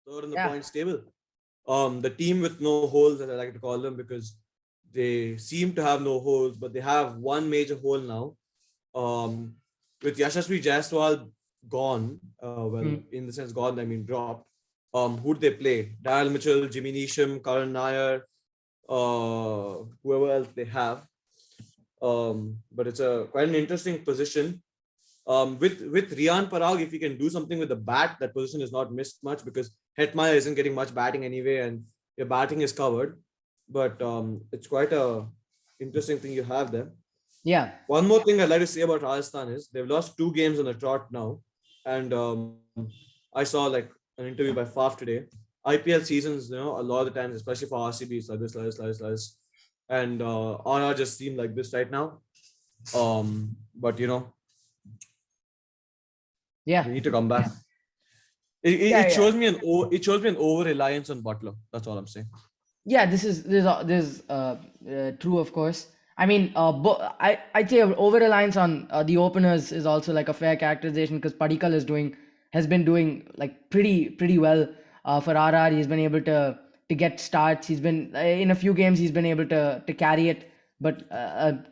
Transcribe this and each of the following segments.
third in the Yeah. points table. The team with no holes, as I like to call them, because they seem to have no holes, but they have one major hole now. Um, with Yashasvi Jaiswal gone, well, Hmm. in the sense gone, I mean dropped. Who'd they play? Daryl Mitchell, Jimmy Neesham, Karan Nair, whoever else they have. But it's a quite an interesting position. With Rian Parag, if he can do something with the bat, that position is not missed much because Hetmaya isn't getting much batting anyway, and your batting is covered. But it's quite a interesting thing you have there. Yeah. One more thing I'd like to say about Rajasthan is they've lost 2 games on the trot now, and I saw like an interview by Faf today. IPL seasons, a lot of the times, especially for RCB, it's like this, and RR just seemed like this right now. But Yeah. they need to come back. It Yeah. shows me it shows me an over reliance on Butler. That's all I'm saying. Yeah, this is true, of course. I mean, I'd say over reliance on the openers is also like a fair characterization because Padikkal has been doing like pretty well for RR. He's been able to get starts. He's been in a few games. He's been able to carry it, but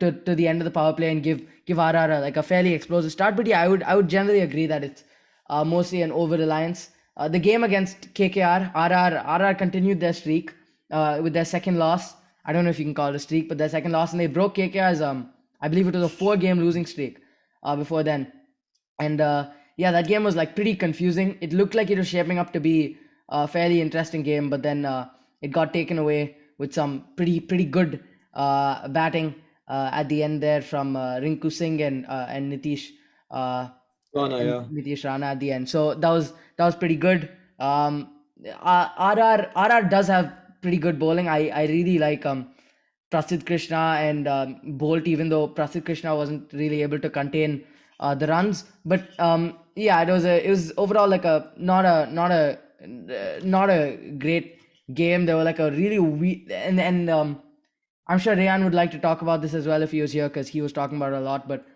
to the end of the power play and give RR like a fairly explosive start. But yeah, I would generally agree that it's mostly an over reliance. The game against KKR, RR continued their streak with their second loss. I don't know if you can call it a streak, but their second loss, and they broke KKR's I believe it was a 4-game losing streak before then. And yeah, that game was like pretty confusing. It looked like it was shaping up to be a fairly interesting game, but then it got taken away with some pretty good batting at the end there from Rinku Singh and Nitish. Uh, Oh no, and yeah. Nitish Rana at the end. So that was pretty good. RR does have pretty good bowling. I really like Prasidh Krishna and Bolt, even though Prasidh Krishna wasn't really able to contain the runs. But yeah, it was overall like a not a great game. They were like a really weak and I'm sure Rayan would like to talk about this as well if he was here because he was talking about it a lot. But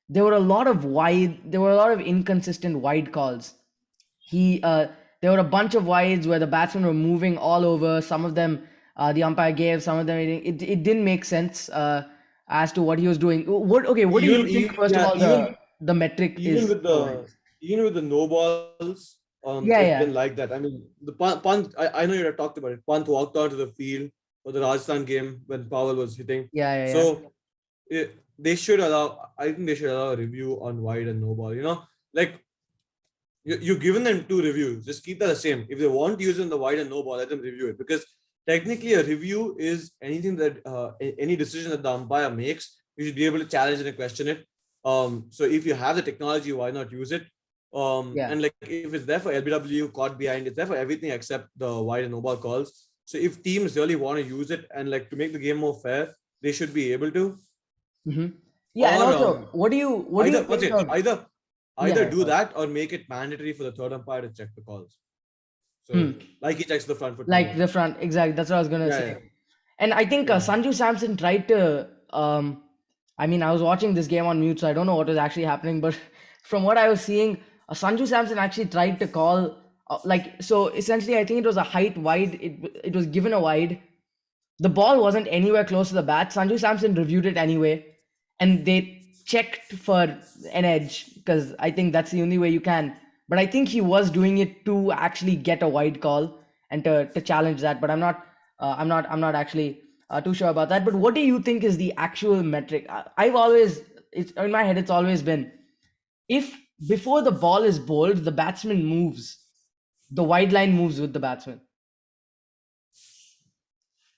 there were a lot of inconsistent wide calls. He There were a bunch of wides where the batsmen were moving all over. Some of them the umpire gave, some of them it didn't make sense as to what he was doing. What do you Even, think even first of yeah, all the metric even is with for the wides? even with the no balls, it's Yeah, been yeah, like that. I mean, the punt. I know you had talked about it. Punt walked onto the field for the Rajasthan game when Powell was hitting. yeah, yeah, yeah. So they should allow. I think they should allow a review on wide and no ball. Like you've given them 2 reviews. Just keep that the same. If they want to use it in the wide and no ball, let them review it because technically a review is anything that any decision that the umpire makes, you should be able to challenge it and question it. So if you have the technology, why not use it? Yeah. And like if it's there for LBW caught behind, it's there for everything except the wide and no ball calls. So if teams really want to use it and like to make the game more fair, they should be able to. Hmm. Yeah, and Or also, what do you either what's think it? of? Yeah, Either yeah, do sorry. that or make it mandatory for the third umpire to check the calls. Hmm. So like he checks the front foot Like normal. the front, exactly. That's what I was gonna Yeah, say. yeah, And I think yeah. Sanju Samson tried to. I mean, I was watching this game on mute, so I don't know what was actually happening. But from what I was seeing, Sanju Samson actually tried to call. So essentially, I think it was a height wide. It was given a wide. The ball wasn't anywhere close to the bat. Sanju Samson reviewed it anyway, and they checked for an edge because I think that's the only way you can. But I think he was doing it to actually get a wide call and to challenge that. But I'm not actually too sure about that. But what do you think is the actual metric? I've always it's in my head. It's always been if before the ball is bowled, the batsman moves, the wide line moves with the batsman.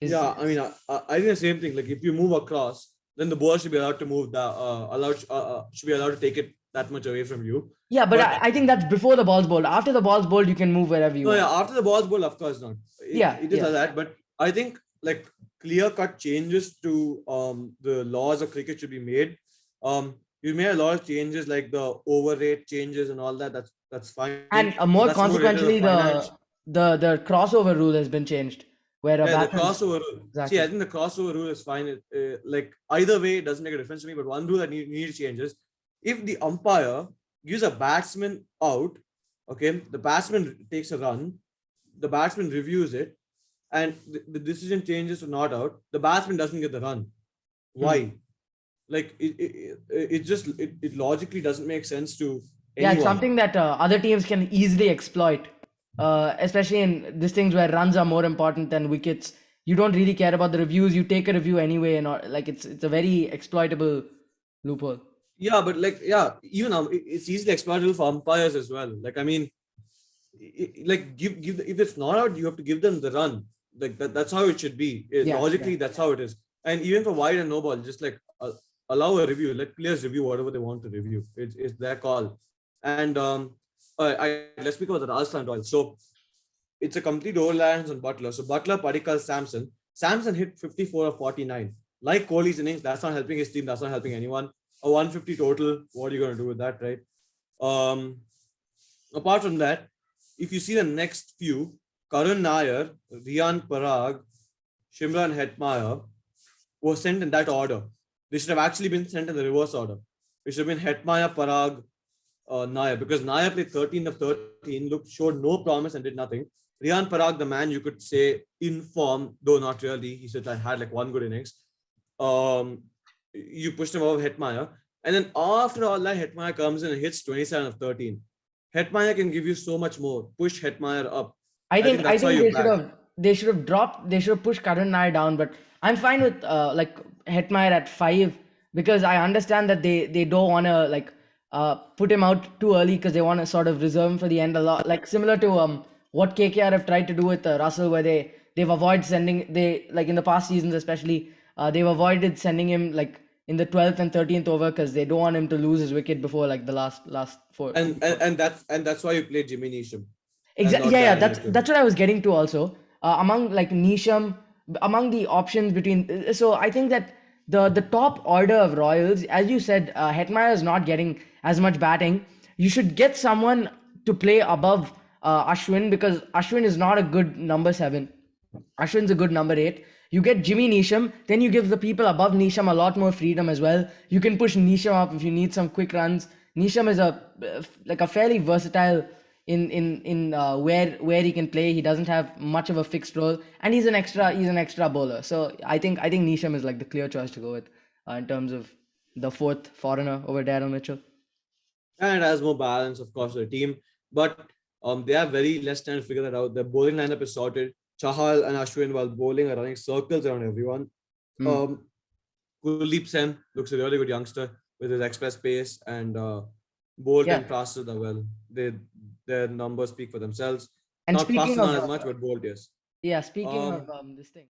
Yeah, I mean, I think the same thing. Like if you move across, then the ball should be allowed to move that. Should be allowed to take it that much away from you. Yeah, but But I think that's before the ball's bowled. After the ball's bowled, you can move wherever you no, yeah, want. after the ball's ball, of course not. Yeah, It is yeah. like that. But I think like clear cut changes to the laws of cricket should be made. You made a lot of changes like the over rate changes and all that. That's fine. And But that's more more related to the consequentially, finance. the crossover rule has been changed, where a Yeah, the batsman crossover rule. See, I exactly. think the crossover rule is fine. Like either way, it doesn't make a difference to me. But one rule that needs changes: if the umpire gives a batsman out, okay, the batsman takes a run. the batsman reviews it, and the decision changes to not out, the batsman doesn't get the run. Hmm. Why? Like it just it logically doesn't make sense to Yeah, it's anyone. something that other teams can easily exploit, especially in these things where runs are more important than wickets. You don't really care about the reviews. You take a review anyway, and like it's a very exploitable loophole. Yeah, but like yeah, even it's easily exploitable for umpires as well. Like I mean, like give if it's not out, you have to give them the run. Like that's how it should be. Yeah, yeah. Logically, that's how it is. And even for wide and no ball, just like allow a review. Let players review whatever they want to review. It's their call. And let's speak about the Rajasthan Royals. So it's a complete overreliance on Butler. So Butler, Padikkal, Samson. Samson hit 54 of 49. Like Kohli's innings, that's not helping his team. That's not helping anyone. A 150 total. What are you going to do with that, right? Um, Apart from that, if you see the next few, Karun Nair, Rian Parag, Shimran Hetmeyer were sent in that order. They should have actually been sent in the reverse order. It should have been Hetmeyer, Parag, Nair, because Nair played 13 of 13, showed no promise and did nothing. Rian Parag, the man you could say in form, though not really. He said I had like one good innings. You pushed him over Hetmeyer. And then after all that, Hetmeyer comes in and hits 27 of 13. Hetmeyer can give you so much more. Push Hetmeyer up. I think I that's why think you back. they should have dropped, they should have pushed Karan Nair down, but I'm fine with like Hetmeyer at 5, because I understand that they don't want to like put him out too early because they want to sort of reserve him for the end a lot, like similar to what KKR have tried to do with Russell, where they've avoided sending, they like in the past seasons especially, they've avoided sending him like in the 12th and 13th over because they don't want him to lose his wicket before like the last four. And that's why you play Jimmy Neesham and Exactly. not Yeah, yeah. Gary Nicol. That's what I was getting to also. Among like Nisham, among the options between. So I think that the top order of Royals, as you said, Hetmeyer is not getting as much batting. You should get someone to play above Ashwin, because Ashwin is not a good number 7. Ashwin's a good number 8. You get Jimmy Neesham, then you give the people above Neesham a lot more freedom as well. You can push Neesham up if you need some quick runs. Neesham is like a fairly versatile in where he can play. He doesn't have much of a fixed role, and he's an extra bowler. So I think Neesham is like the clear choice to go with in terms of the fourth foreigner over Darren Mitchell. And it has more balance, of course, to the team. But they have very less time to figure that out. The bowling lineup is sorted. Chahal and Ashwin, while bowling, are running circles around everyone. Hmm. Um, Kuldeep Sen looks a really good youngster with his express pace, and Bolt Yeah, and Prasad are well. Their numbers speak for themselves. and Not speaking Prasad of not as much, but Bolt yes. yeah, speaking of Um, this thing.